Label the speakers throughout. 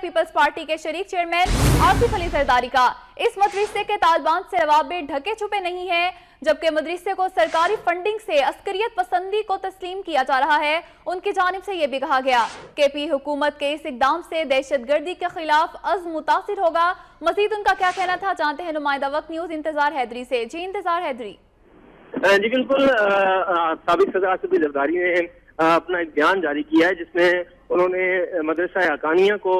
Speaker 1: Peoples party کے شریک chairman Asif Ali Zardari کا۔ اس مدرسے کے طالبان سے روابط ڈھکے چھپے نہیں ہیں، جبکہ مدرسے کو سرکاری فنڈنگ سے عسکریت پسندی کو تسلیم کیا جا رہا ہے۔ ان کی جانب سے یہ بھی کہا گیا کہ پی حکومت کے اس اقدام سے دہشت گردی کے خلاف عزم متاثر ہوگا۔ مزید ان کا کیا کہنا تھا جانتے ہیں نمائندہ وقت نیوز انتظار حیدری سے۔ جی انتظار حیدری۔
Speaker 2: جی بالکل، سابق صدر آصف علی زرداری نے اپنا ایک بیان جاری کیا ہے جس میں انہوں نے مدرسہ حقانیہ کو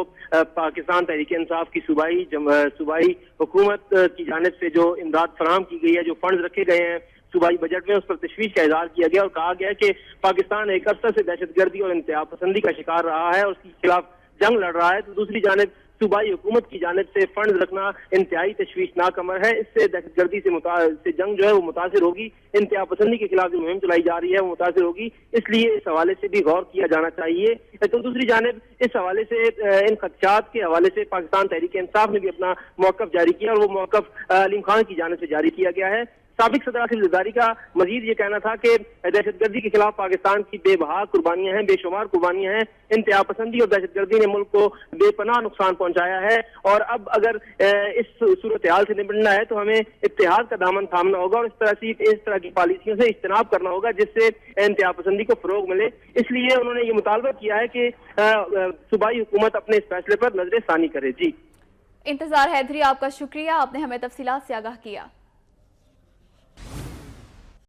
Speaker 2: پاکستان تحریک انصاف کی صوبائی حکومت کی جانب سے جو امداد فراہم کی گئی ہے، جو فنڈز رکھے گئے ہیں صوبائی بجٹ میں، اس پر تشویش کا اظہار کیا گیا اور کہا گیا کہ پاکستان ایک عرصہ سے دہشت گردی اور انتہا پسندی کا شکار رہا ہے اور اس کے خلاف جنگ لڑ رہا ہے، تو دوسری جانب صوبائی حکومت کی جانب سے فنڈز رکھنا انتہائی تشویشناک امر ہے۔ اس سے دہشت گردی سے جنگ جو ہے وہ متاثر ہوگی، انتہا پسندی کے خلاف جو مہم چلائی جا رہی ہے وہ متاثر ہوگی، اس لیے اس حوالے سے بھی غور کیا جانا چاہیے۔ تو دوسری جانب اس حوالے سے ان خدشات کے حوالے سے پاکستان تحریک انصاف نے بھی اپنا موقف جاری کیا اور وہ موقف علیم خان کی جانب سے جاری کیا گیا ہے۔ سابق صدر آصف زرداری کا مزید یہ کہنا تھا کہ دہشت گردی کے خلاف پاکستان کی بے بہا قربانیاں ہیں، بے شمار قربانیاں ہیں، انتہا پسندی اور دہشت گردی نے ملک کو بے پناہ نقصان پہنچایا ہے، اور اب اگر اس صورتحال سے نمٹنا ہے تو ہمیں اتحاد کا دامن تھامنا ہوگا اور اس طرح کی پالیسیوں سے اجتناب کرنا ہوگا جس سے انتہا پسندی کو فروغ ملے۔ اس لیے انہوں نے یہ مطالبہ کیا ہے کہ صوبائی حکومت اپنے اس فیصلے پر نظر ثانی کرے۔ جی
Speaker 1: انتظار حیدری، آپ کا شکریہ، آپ نے ہمیں تفصیلات سے آگاہ کیا۔